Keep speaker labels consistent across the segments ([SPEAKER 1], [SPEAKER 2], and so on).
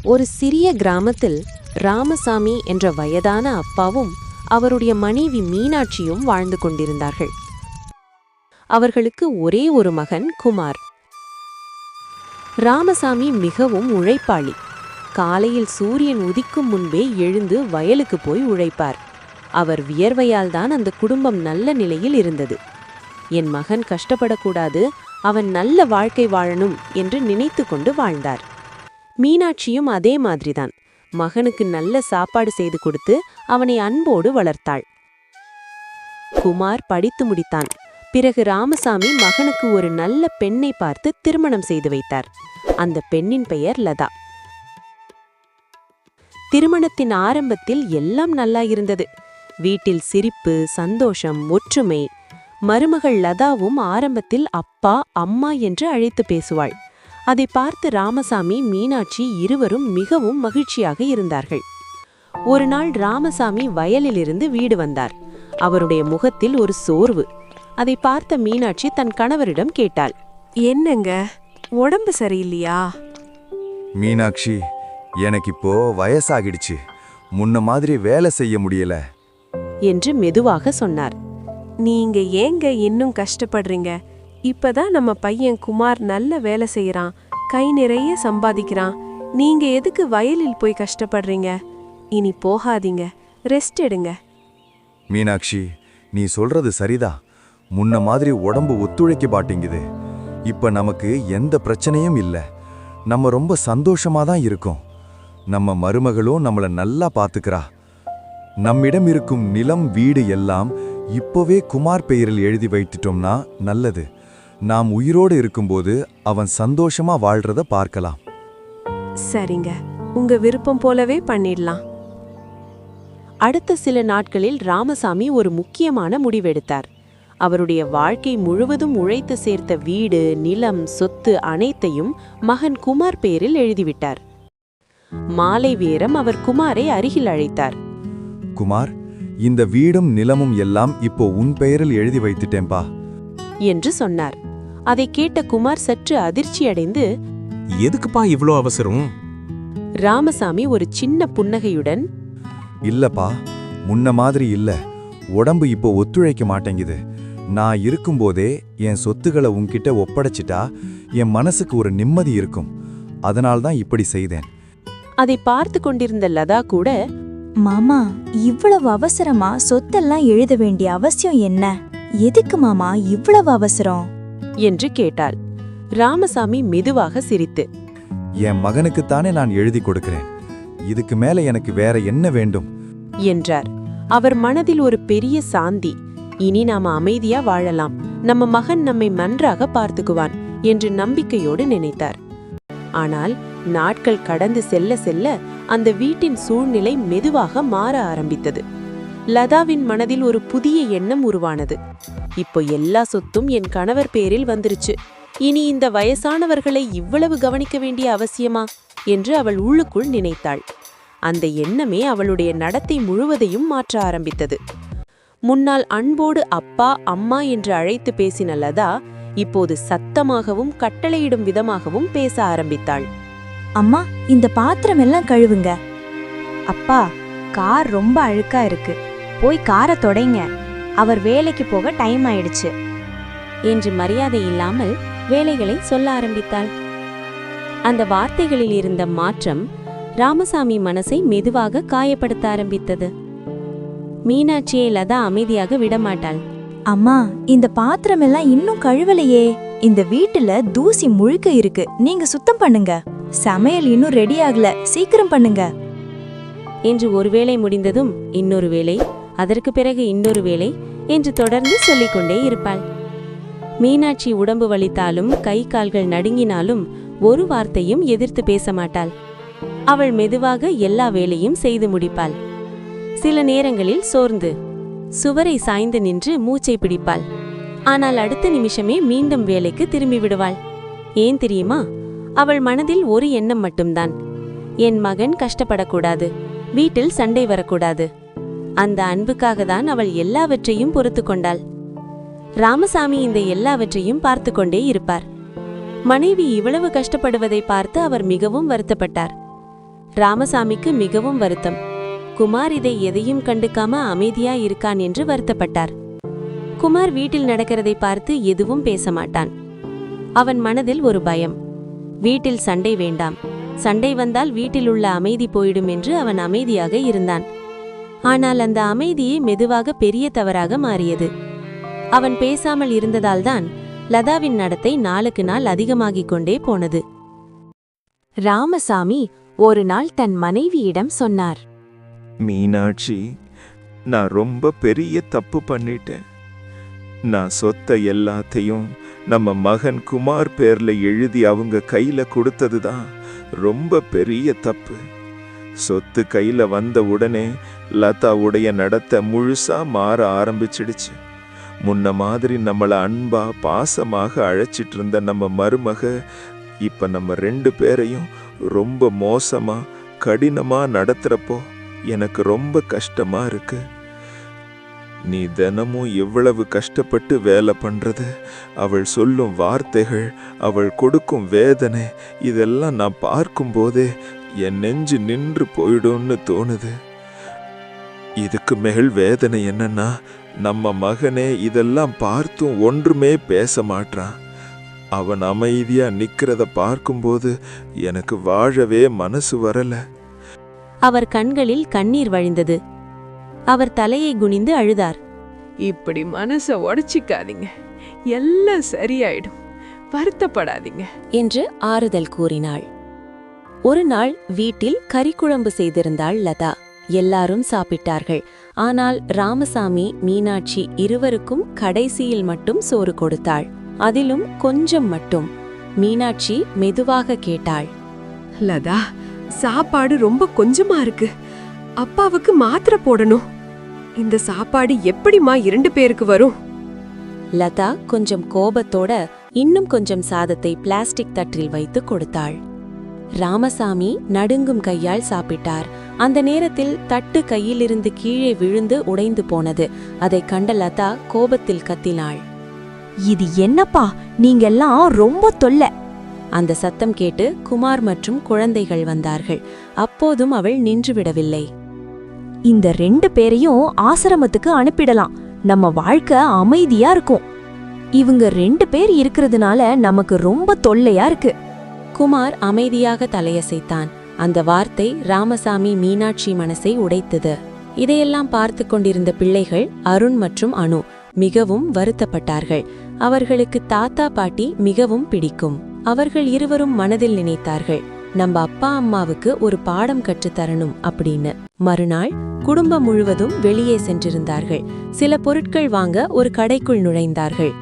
[SPEAKER 1] ஒரு சிறிய கிராமத்தில் ராமசாமி என்ற வயதான அப்பாவும் அவருடைய மனைவி மீனாட்சியும் வாழ்ந்து கொண்டிருந்தார்கள். அவர்களுக்கு ஒரே ஒரு மகன் குமார். ராமசாமி மிகவும் உழைப்பாளி. காலையில் சூரியன் உதிக்கும் முன்பே எழுந்து வயலுக்கு போய் உழைப்பார். அவர் வியர்வையால் தான் அந்த குடும்பம் நல்ல நிலையில் இருந்தது. என் மகன் கஷ்டப்படக்கூடாது, அவன் நல்ல வாழ்க்கை வாழணும் என்று நினைத்து கொண்டு வாழ்ந்தார். மீனாட்சியும் அதே மாதிரிதான். மகனுக்கு நல்ல சாப்பாடு செய்து கொடுத்து அவனை அன்போடு வளர்த்தாள். குமார் படித்து முடித்தான். பிறகு ராமசாமி மகனுக்கு ஒரு நல்ல பெண்ணை பார்த்து திருமணம் செய்து வைத்தார். அந்த பெண்ணின் பெயர் லதா. திருமணத்தின் ஆரம்பத்தில் எல்லாம் நல்லா இருந்தது. வீட்டில் சிரிப்பு, சந்தோஷம், ஒற்றுமை. மருமகள் லதாவும் ஆரம்பத்தில் அப்பா, அம்மா என்று அழைத்து பேசுவாள். அதை பார்த்து ராமசாமி, மீனாட்சி இருவரும் மிகவும் மகிழ்ச்சியாக இருந்தார்கள். ஒரு நாள் ராமசாமி வயலிலிருந்து வீடு வந்தார். அவருடைய முகத்தில் ஒரு சோர்வு. அதை பார்த்த மீனாட்சி தன் கணவரிடம் கேட்டாள்,
[SPEAKER 2] என்னங்க, உடம்பு சரியில்லையா?
[SPEAKER 3] மீனாட்சி, எனக்கு இப்போ வயசாகிடுச்சு, முன்ன மாதிரி வேலை செய்ய முடியல
[SPEAKER 1] என்று மெதுவாக சொன்னார்.
[SPEAKER 2] நீங்க ஏங்க இன்னும் கஷ்டப்படுறீங்க? இப்பதான் நம்ம பையன் குமார் நல்ல வேலை செய்யறான், கை நிறைய சம்பாதிக்கிறான். நீங்க எதுக்கு வயலில் போய் கஷ்டப்படுறீங்க? இனி போகாதீங்க, ரெஸ்ட் எடுங்க.
[SPEAKER 3] மீனாட்சி, நீ சொல்றது சரிதான். முன்ன மாதிரி உடம்பு ஒத்துழைக்க மாட்டேங்குது. இப்ப நமக்கு எந்த பிரச்சனையும் இல்ல. நம்ம ரொம்ப சந்தோஷமா தான் இருக்கோம். நம்ம மருமகளும் நம்மள நல்லா பாத்துக்கிறா. நம்மிடம் இருக்கும் நிலம், வீடு எல்லாம் இப்போவே குமார் பெயரில் எழுதி வைத்துட்டோம்னா நல்லது. நாம் உயிரோடு இருக்கும்போது அவன் சந்தோஷமா வாழ்றத பார்க்கலாம்.
[SPEAKER 2] சரிங்க, உங்க விருப்பம் போலவே பண்ணிடலாம்.
[SPEAKER 1] அடுத்த சில நாட்களில் ராமசாமி ஒரு முக்கியமான முடிவெடுத்தார். அவருடைய வாழ்க்கை முழுவதும் உழைத்து சேர்த்த வீடு, நிலம், சொத்து அனைத்தையும் மகன் குமார் பெயரில் எழுதிவிட்டார். மாலை வேரம் அவர் குமாரை அருகில் அழைத்தார்.
[SPEAKER 3] குமார், இந்த வீடும் நிலமும் எல்லாம் இப்போ உன் பெயரில் எழுதி வைத்துட்டேன்பா
[SPEAKER 1] என்று சொன்னார். அதை கேட்ட குமார் சற்று அதிர்ச்சியடைந்து,
[SPEAKER 4] எதுக்குப்பா இவ்ளோ அவசரம்?
[SPEAKER 1] ராமசாமி ஒரு சின்ன புன்னகையுடன்,
[SPEAKER 3] இல்லப்பா, முன்ன மாதிரி இல்ல. உடம்பு இப்போ ஒத்துழைக்க மாட்டேங்குது. நான் இருக்கும்போதே என் சொத்துக்களை உன்கிட்ட ஒப்படைச்சிட்டா என் மனசுக்கு ஒரு நிம்மதி இருக்கும். அதனால்தான் இப்படி செய்தேன்.
[SPEAKER 1] அதை பார்த்து கொண்டிருந்த லதா கூட,
[SPEAKER 5] மாமா, இவ்வளவு அவசரமா சொத்தெல்லாம் எழுத வேண்டிய அவசியம் என்ன? எதுக்கு மாமா இவ்வளவு அவசரம்
[SPEAKER 1] என்று கேட்டாள். ராமசாமி மெதுவாக சிரித்து,
[SPEAKER 3] என் மகனுக்குத்தானே நான் எழுதி கொடுக்கிறேன். இதுக்கு மேல எனக்கு வேற என்ன வேண்டும்
[SPEAKER 1] என்றார். அவர் மனதில் ஒரு பெரிய சாந்தி. இனி நாம அமைதியா வாழலாம், நம்ம மகன் நம்மை நன்றாக பார்த்துக்குவான் என்று நம்பிக்கையோடு நினைத்தார். ஆனால் நாட்கள் கடந்து செல்ல செல்ல அந்த வீட்டின் சூழ்நிலை மெதுவாக மாற ஆரம்பித்தது. லதாவின் மனதில் ஒரு புதிய எண்ணம் உருவானது. இப்போ எல்லா சொத்தும் என் கணவர் பேரில் வந்துருச்சு. இனி இந்த வயசானவர்களை இவ்வளவு கவனிக்க வேண்டிய அவசியமா என்று அவள் உள்ளுக்குள் நினைத்தாள். அந்த எண்ணமே அவளுடைய நடத்தை முழுவதையும் மாற்ற ஆரம்பித்தது. முன்னால் அன்போடு அப்பா, அம்மா என்று அழைத்து பேசின லதா இப்போது சத்தமாகவும் கட்டளையிடும் விதமாகவும் பேச ஆரம்பித்தாள்.
[SPEAKER 5] அம்மா, இந்த பாத்திரம் எல்லாம் கழுவுங்க.
[SPEAKER 6] அப்பா, கார் ரொம்ப அழுக்கா இருக்கு, போய் காரை தொடைங்க. அவர் வேலைக்கு போக டைம் ஆயிடுச்சு
[SPEAKER 1] என்று மரியாதை இல்லாமல் வேலைகளை சொல்ல ஆரம்பித்தாள். அந்த வார்த்தைகளில் இருந்த மாற்றம் ராமசாமி மனசை மெதுவாக காயப்படுத்த ஆரம்பித்தது. மீனாட்சியை லதா அமைதியாக விடமாட்டாள்.
[SPEAKER 5] அம்மா, இந்த பாத்திரம் எல்லாம் இன்னும் கழுவலையே. இந்த வீட்டுல தூசி முழுக்க இருக்கு, நீங்க சுத்தம் பண்ணுங்க. சமையல் இன்னும் ரெடி ஆகல, சீக்கிரம் பண்ணுங்க
[SPEAKER 1] என்று ஒரு வேளை முடிந்ததும் இன்னொரு வேளை, அதற்கு பிறகு இன்னொரு வேளை என்று தொடர்ந்து சொல்லிக்கொண்டே இருப்பாள். மீனாட்சி உடம்பு வலித்தாலும் கை கால்கள் நடுங்கினாலும் ஒரு வார்த்தையும் எதிர்த்து பேச மாட்டாள். அவள் மெதுவாக எல்லா வேலையும் செய்து முடிப்பாள். சில நேரங்களில் சோர்ந்து சுவரை சாய்ந்து நின்று மூச்சை பிடிப்பாள். ஆனால் அடுத்த நிமிஷமே மீண்டும் வேலைக்கு திரும்பி விடுவாள். ஏன் தெரியுமா? அவள் மனதில் ஒரு எண்ணம் மட்டும்தான், என் மகன் கஷ்டப்படக்கூடாது, வீட்டில் சண்டை வரக்கூடாது. அந்த அன்புக்காக தான் அவள் எல்லாவற்றையும் பொறுத்து கொண்டாள். ராமசாமி இந்த எல்லாவற்றையும் பார்த்து கொண்டே இருப்பார். மனைவி இவ்வளவு கஷ்டப்படுவதை பார்த்து அவர் மிகவும் வருத்தப்பட்டார். ராமசாமிக்கு மிகவும் வருத்தம். குமார் இதை எதையும் கண்டுக்காம அமைதியா இருக்கான் என்று வருத்தப்பட்டார். குமார் வீட்டில் நடக்கிறதை பார்த்து எதுவும் பேச மாட்டான். அவன் மனதில் ஒரு பயம். வீட்டில் சண்டை வேண்டாம், சண்டை வந்தால் வீட்டில் உள்ள அமைதி போயிடும் என்று அவன் அமைதியாக இருந்தான். ஆனால் அந்த அமைதியே மெதுவாக பெரிய தவறாக மாறியது. அவன் பேசாமல் இருந்ததால்தான் லதாவின் நடத்தை நாளுக்கு நாள் அதிகமாகிக் கொண்டே போனது. ராமசாமி ஒரு நாள் தன் மனைவியிடம் சொன்னார்.
[SPEAKER 7] மீனாட்சி, நான் ரொம்ப பெரிய தப்பு பண்ணிட்டேன். நான் சொத்தை எல்லாத்தையும் நம்ம மகன் குமார் பேர்ல எழுதி அவங்க கையில கொடுத்ததுதான் ரொம்ப பெரிய தப்பு. சொத்து கையில வந்த உடனே லதாவுடைய நடத்தை முழுசா மாற ஆரம்பிச்சிடுச்சு. முன்ன மாதிரி நம்மள அன்பா பாசமாக அழைச்சிட்டு இருந்த நம்ம மருமக இப்ப நம்ம 2 பேரையும் ரொம்ப மோசமா கடினமா நடத்துறப்போ எனக்கு ரொம்ப கஷ்டமா இருக்கு. நீ தினமும் எவ்வளவு கஷ்டப்பட்டு வேலை பண்றது, அவள் சொல்லும் வார்த்தைகள், அவள் கொடுக்கும் வேதனை, இதெல்லாம் நான் பார்க்கும்போதே என் நெஞ்சு நின்று போயிடும்னு தோணுது. இதுக்கு மேல் வேதனை என்னன்னா, நம்ம மகனே இதெல்லாம் பார்த்தும் ஒன்றுமே பேச மாட்டான். அவன் அமைதியா நிக்கிறத பார்க்கும்போது எனக்கு வாழவே மனசு வரல.
[SPEAKER 1] அவர் கண்களில் கண்ணீர் வழிந்தது. அவர் தலையை குனிந்து அழுதார்.
[SPEAKER 2] இப்படி மனச உடைச்சிக்காதீங்க, எல்லாம் சரியாயிடும், வருத்தப்படாதீங்க
[SPEAKER 1] என்று ஆறுதல் கூறினாள். ஒரு நாள் வீட்டில் கறிக்குழம்பு செய்திருந்தாள் லதா. எல்லாரும் சாப்பிட்டார்கள். ஆனால் ராமசாமி, மீனாட்சி இருவருக்கும் கடைசியில் மட்டும் சோறு கொடுத்தாள். அதிலும் கொஞ்சம் மட்டும். மீனாட்சி மெதுவாக கேட்டாள்.
[SPEAKER 2] லதா, சாப்பாடு ரொம்ப கொஞ்சமா இருக்கு. அப்பாவுக்கு மாத்திரை போடணும். இந்த சாப்பாடு எப்படிமா 2 பேருக்கு வரும்?
[SPEAKER 1] லதா கொஞ்சம் கோபத்தோட இன்னும் கொஞ்சம் சாதத்தை பிளாஸ்டிக் தட்டில் வைத்து கொடுத்தாள். ராமசாமி நடுங்கும் கையால் சாப்பிட்டார். அந்த நேரத்தில் தட்டு கையிலிருந்து கீழே விழுந்து உடைந்து போனது. அதை கண்ட லதா கோபத்தில் கத்தினாள்.
[SPEAKER 5] இது என்னப்பா, நீங்கெல்லாம் ரொம்ப தொல்லை.
[SPEAKER 1] அந்த சத்தம் கேட்டு குமார் மற்றும் குழந்தைகள் வந்தார்கள். அப்போதும் அவள் நின்றுவிடவில்லை.
[SPEAKER 5] இந்த 2 பேரையும் ஆசிரமத்துக்கு அனுப்பிடலாம், நம்ம வாழ்க்கை அமைதியா இருக்கும். இவங்க 2 பேர் இருக்கிறதுனால நமக்கு ரொம்ப தொல்லையா இருக்கு.
[SPEAKER 1] குமார் அமைதியாக தலையசைத்தான். அந்த வார்த்தை ராமசாமி, மீனாட்சி மனசை உடைத்தது. இதையெல்லாம் பார்த்து கொண்டிருந்த பிள்ளைகள் அருண் மற்றும் அனு மிகவும் வருத்தப்பட்டார்கள். அவர்களுக்கு தாத்தா பாட்டி மிகவும் பிடிக்கும். அவர்கள் இருவரும் மனதில் நினைத்தார்கள், நம்ம அப்பா அம்மாவுக்கு ஒரு பாடம் கற்றுத்தரணும் அப்படின்னு. மறுநாள் குடும்பம் முழுவதும் வெளியே சென்றிருந்தார்கள். சில பொருட்கள் வாங்க ஒரு கடைக்குள் நுழைந்தார்கள்.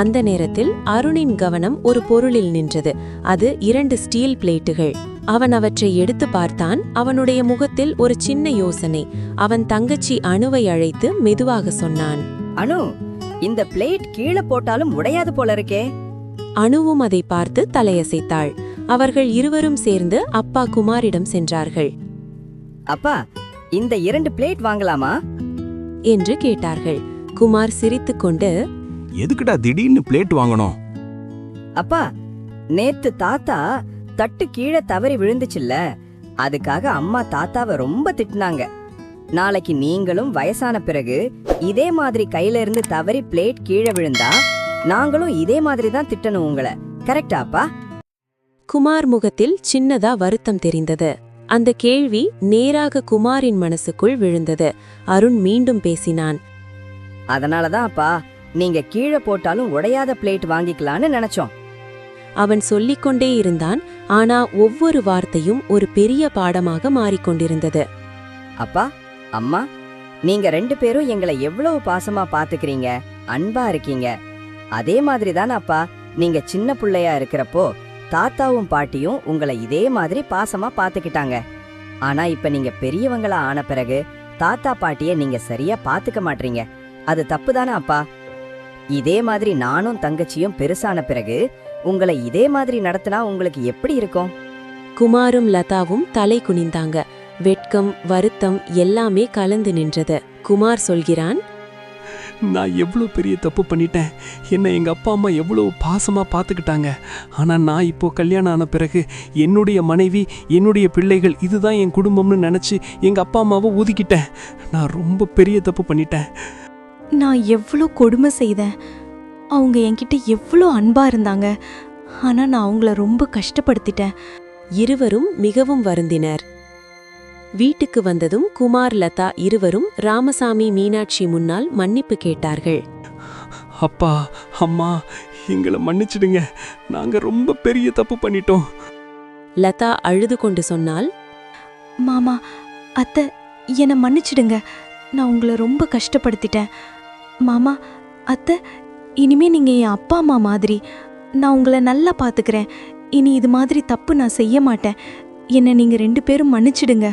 [SPEAKER 1] அந்த நேரத்தில் அருணின் கவனம் ஒரு பொருளில் நின்றது. அது 2 ஸ்டீல் பிளேட்டுகள். அவன் அவற்றை எடுத்து பார்த்தான். அவனுடைய முகத்தில் ஒரு சின்ன யோசனை. அவன் தங்கச்சி அணுவை அழைத்து மெதுவாக சொன்னான்.
[SPEAKER 8] அனு, இந்த பிளேட் கீழே போட்டாலும் உடையாது போல இருக்கே.
[SPEAKER 1] அணுவும் அதை பார்த்து தலையசைத்தாள். அவர்கள் இருவரும் சேர்ந்து அப்பா குமாரிடம் சென்றார்கள்.
[SPEAKER 8] அப்பா, இந்த 2 பிளேட் வாங்கலாமா
[SPEAKER 1] என்று கேட்டார்கள். குமார் சிரித்துக்கொண்டு,
[SPEAKER 4] எதுக்குடா திடீர்னு பிளேட் வாங்கணும்?
[SPEAKER 8] அப்பா, நேத்து தாத்தா தட்டு கீழே தவறி விழுந்துச்சுல்ல, அதுக்காக அம்மா தாத்தாவை ரொம்ப திட்டினாங்க. நாளைக்கு நீங்களும் வயசான பிறகு இதே மாதிரி கையில இருந்து தவறி பிளேட் கீழே விழுந்தா நாங்களும் இதே மாதிரி தான் திட்டணும் உங்களை. கரெக்டாப்பா?
[SPEAKER 1] குமார் முகத்தில் சின்னதா வருத்தம் தெரிந்தது. அந்த கேள்வி நேராக குமாரின் மனசுக்குள் விழுந்தது. அருண் மீண்டும் பேசினான்.
[SPEAKER 8] அதனாலதான் அப்பா, நீங்க கீழே போட்டாலும் உடையாத பிளேட் வாங்கிக்கலான்னு நினைச்சோம்.
[SPEAKER 1] அவன் சொல்லிக்கொண்டே இருந்தான். ஆனா ஒவ்வொரு வார்த்தையும் ஒரு பெரிய பாடமாக மாறிக்கொண்டிருந்தது.
[SPEAKER 8] அப்பா, அம்மா, நீங்க 2 பேரும் எங்களை எவ்வளவு பாசமா பாத்துக்கிறீங்க, அன்பா இருக்கீங்க. அதே மாதிரி தான் அப்பா, நீங்க சின்ன பிள்ளையா இருக்கிறப்போ தாத்தாவும் பாட்டியும் உங்களை இதே மாதிரி பாசமா பாத்துக்கிட்டாங்க. ஆனா இப்ப நீங்க பெரியவங்களா ஆன பிறகு தாத்தா பாட்டிய நீங்க சரியா பாத்துக்க மாட்டீங்க. அது தப்புதானே அப்பா? இதே மாதிரி நானும் தங்கச்சியும் பெருசான பிறகு உங்களை இதே மாதிரி நடத்தினா உங்களுக்கு எப்படி இருக்கும்?
[SPEAKER 1] குமாரும் லதாவும் தலை குனிந்தாங்க. வெட்கம், வருத்தம் எல்லாமே கலந்து நின்றது. குமார் சொல்கிறான்,
[SPEAKER 4] நான் எவ்வளோ பெரிய தப்பு பண்ணிட்டேன். என்னை எங்கள் அப்பா அம்மா எவ்வளோ பாசமாக பார்த்துக்கிட்டாங்க. ஆனால் நான் இப்போது கல்யாணம் ஆன பிறகு என்னுடைய மனைவி, என்னுடைய பிள்ளைகள் இதுதான் என் குடும்பம்னு நினச்சி எங்கள் அப்பா அம்மாவை ஒதுக்கிட்டேன். நான் ரொம்ப பெரிய தப்பு பண்ணிட்டேன்.
[SPEAKER 5] நான் எவ்வளோ கொடுமை செய்தேன். அவங்க என்கிட்ட எவ்வளோ அன்பா இருந்தாங்க. ஆனா நான் அவங்கள ரொம்ப கஷ்டப்படுத்திட்டேன்.
[SPEAKER 1] இருவரும் மிகவும் வருந்தினர். வீட்டுக்கு வந்ததும் குமார், லதா இருவரும் ராமசாமி, மீனாட்சி முன்னால் மன்னிப்பு கேட்டார்கள்.
[SPEAKER 4] அப்பா அம்மா, எங்களை மன்னிச்சிடுங்க. நாங்கள் ரொம்ப பெரிய தப்பு பண்ணிட்டோம்.
[SPEAKER 1] லதா அழுது கொண்டு சொன்னால்,
[SPEAKER 5] மாமா, அத்தை, என்னை மன்னிச்சிடுங்க. நான் உங்களை ரொம்ப கஷ்டப்படுத்திட்டேன். மாமா, அத்தை, இனிமே நீங்க என் அப்பா அம்மா மாதிரி. நான் உங்களை நல்லா பாத்துக்கிறேன். இனி இது மாதிரி தப்பு நான் செய்ய மாட்டேன். என்னை நீங்க 2 பேரும் மன்னிச்சிடுங்க.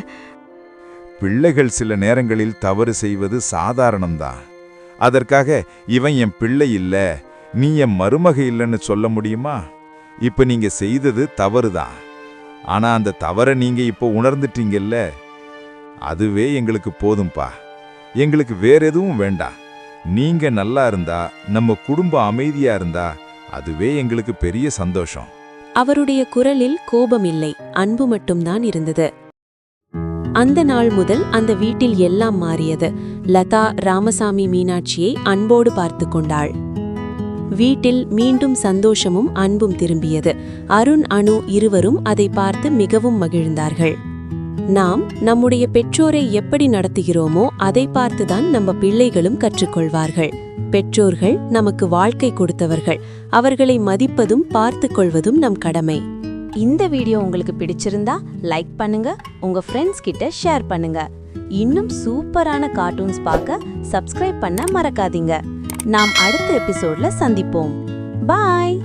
[SPEAKER 9] பிள்ளைகள் சில நேரங்களில் தவறு செய்வது சாதாரணம்தான். அதற்காக இவன் என் பிள்ளை இல்ல, நீ என் மருமக இல்லைன்னு சொல்ல முடியுமா? இப்ப நீங்க செய்தது தவறுதான். ஆனா அந்த தவறை நீங்க இப்போ உணர்ந்துட்டீங்கல்ல, அதுவே எங்களுக்கு போதும்பா. எங்களுக்கு வேற எதுவும் வேண்டாம். நீங்க நல்லா இருந்தா, நம்ம குடும்பம் அமைதியா இருந்தா, அதுவே எங்களுக்கு பெரிய சந்தோஷம்.
[SPEAKER 1] அவருடைய குரலில் கோபம் இல்லை, அன்பு மட்டும்தான் இருந்தது. அந்த நாள் முதல் அந்த வீட்டில் எல்லாம் மாறியது. லதா ராமசாமி, மீனாட்சியை அன்போடு பார்த்து கொண்டாள். வீட்டில் மீண்டும் சந்தோஷமும் அன்பும் திரும்பியது. அருண், அனு இருவரும் அதை பார்த்து மிகவும் மகிழ்ந்தார்கள். நாம் நம்முடைய பெற்றோரை எப்படி நடத்துகிறோமோ அதை பார்த்துதான் நம்ம பிள்ளைகளும் கற்றுக்கொள்வார்கள். பெற்றோர்கள் நமக்கு வாழ்க்கை கொடுத்தவர்கள். அவர்களை மதிப்பதும் பார்த்து கொள்வதும் நம் கடமை.
[SPEAKER 6] இந்த வீடியோ உங்களுக்கு பிடிச்சிருந்தா லைக் பண்ணுங்க, உங்க ஃப்ரெண்ட்ஸ் கிட்ட ஷேர் பண்ணுங்க. இன்னும் சூப்பரான கார்ட்டூன்ஸ் பார்க்க சப்ஸ்கிரைப் பண்ண மறக்காதீங்க. நாம் அடுத்த எபிசோட்ல சந்திப்போம். பாய்.